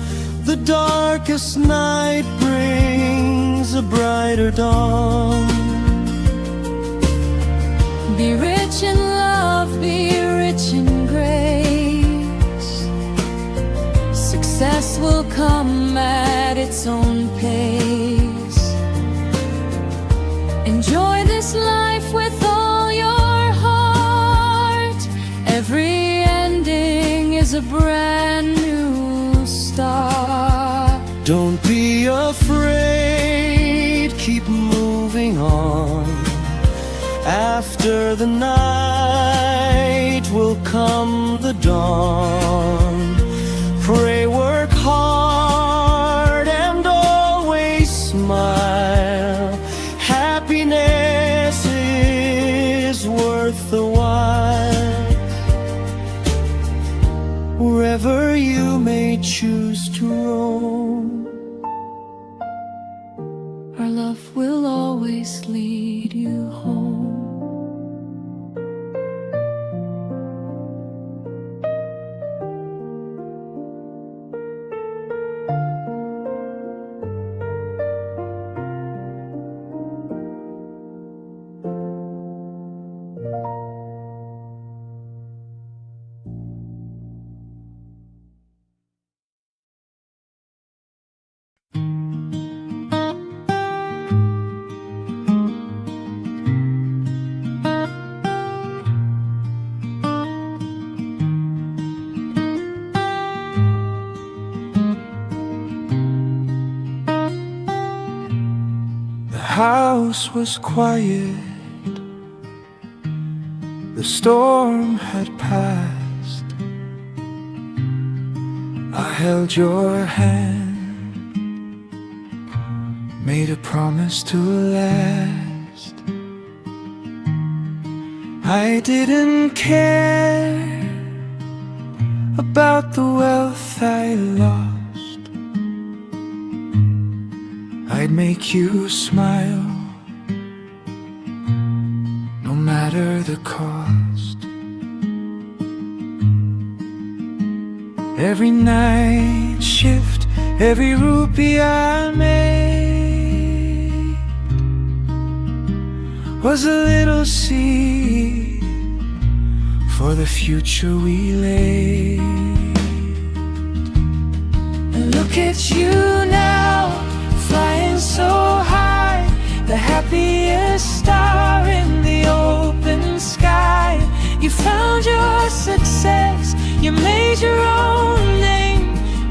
The darkest night brings a brighter dawn. Be rich in love, be rich in grace. Success will come at its own pace. Enjoy this life with all your heart. Every ending is a brand new start. Don't be afraid, keep moving on. After the night will come the dawn. Pray, work hard, and always smile. Happiness is worth the while. Wherever you may choose to roam, Our love will always lead you home. the house was quiet. The storm had passed. I held your hand, made a promise to last. I didn't care about the wealth I lost. I'd make you smile, no matter the cost. Every night shift, every rupee I made was a little seed for the future we laid. And look at you now, flying so happiest star in the open sky. You found your success, you made your own name,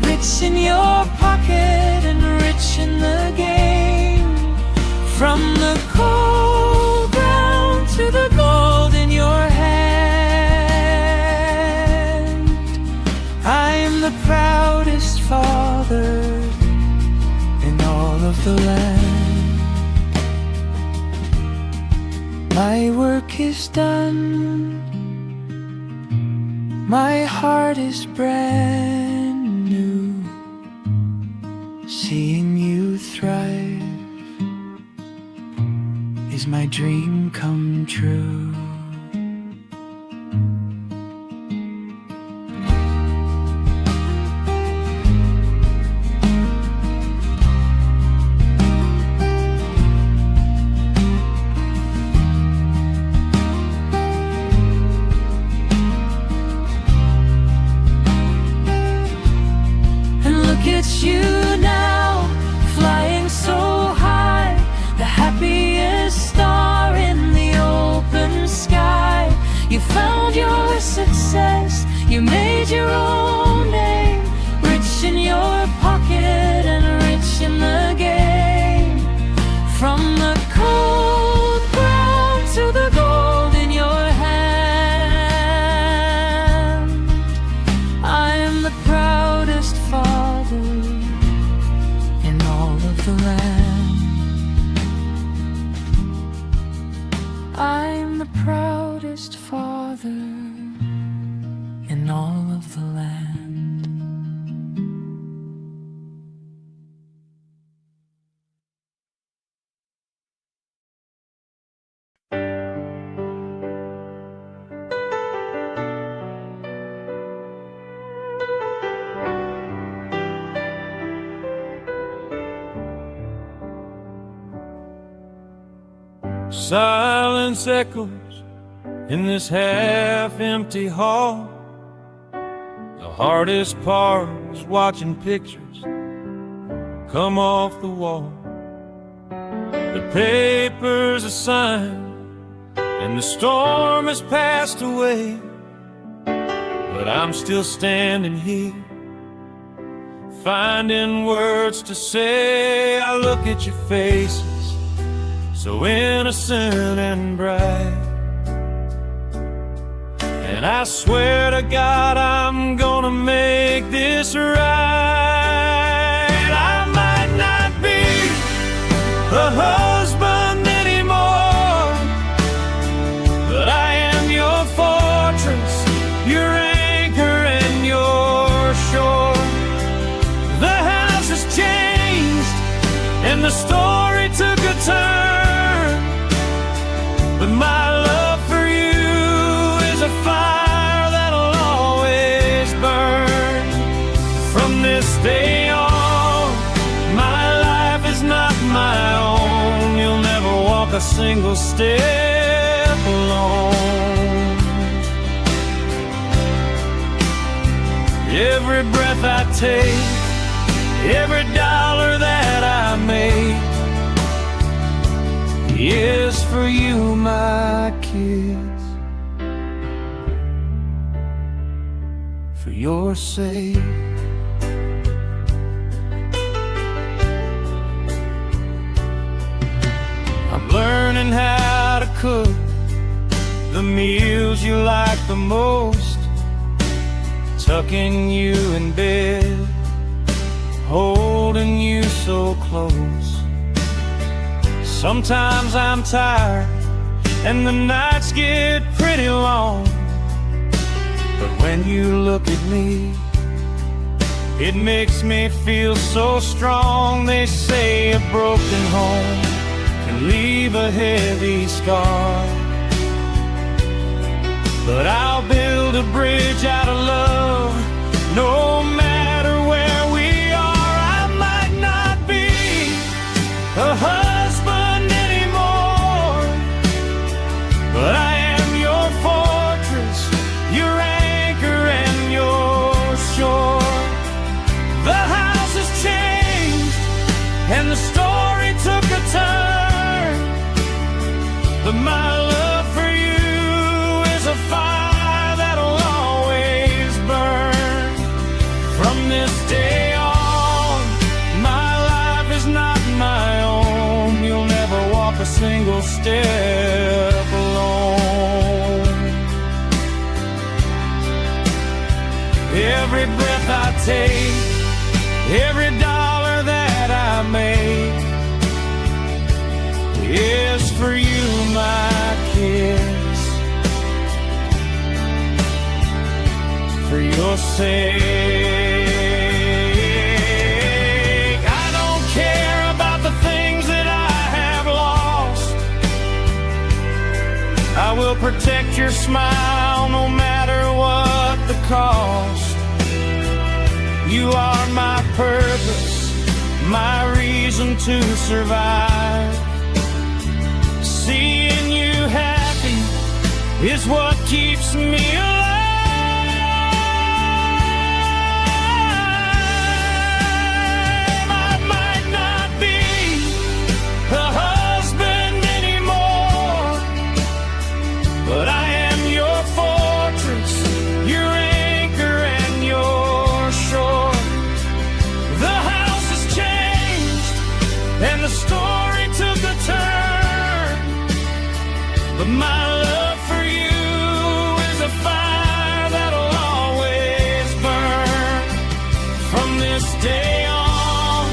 rich in your pocket and rich in the game. From the cold ground to the gold in your hand, I am the proudest father in all of the land. My work is done, my heart is brand new. Seeing you thrive is my dream come true. It's you now, flying so high, the happiest star in the open sky. You found your success, you made your own name, rich in your pocket and rich in the game. From the cold ground to the gold in your hand, I am the proudest father in all of the land. I'm the proudest father in all of the land. Silence echoes in this half-empty hall. The hardest part was watching pictures come off the wall. The papers are signed and the storm has passed away, but I'm still standing here, finding words to say. I look at your faces, so innocent and bright, and I swear to God I'm gonna make this right. I might not be a husband anymore, but I am your fortress, your anchor and your shore. The house has changed and the story took a turn, but my love for you is a fire that'll always burn. From this day on, my life is not my own. You'll never walk a single step alone. Every breath I take, every dollar that I make is for you, my kids, for your sake. I'm learning how to cook the meals you like the most, tucking you in bed, holding you so close. Sometimes I'm tired and the nights get pretty long, but when you look at me, it makes me feel so strong. They say a broken home can leave a heavy scar, but I'll build a bridge out of love, no matter where we are. I might not be a husband anymore, but I am your fortress, your anchor and your shore. The house has changed and the story took a turn, single step alone. Every breath I take, every dollar that I make is for you, my kiss, for your sake. I don't care about the things that I have lost. I will protect your smile no matter what the cost. You are my purpose, my reason to survive. Seeing you happy is what keeps me alive. I might not be a husband anymore, but I am your fortress, your anchor and your shore. The house has changed and the story took a turn, but my love for you is a fire that'll always burn. From this day on,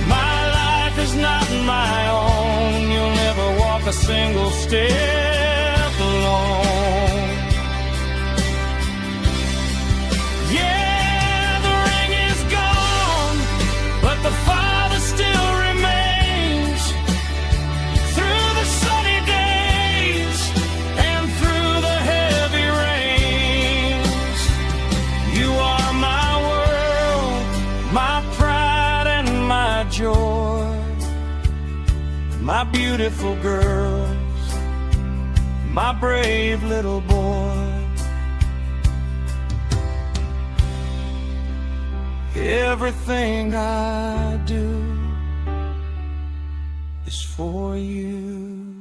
my life is not my own. You'll never walk a single step alone. Yeah, the ring is gone, but the Father still remains. Through the sunny days and through the heavy rains, you are my world, my pride and my joy, my beautiful girls, my brave little boy. Everything I do is for you.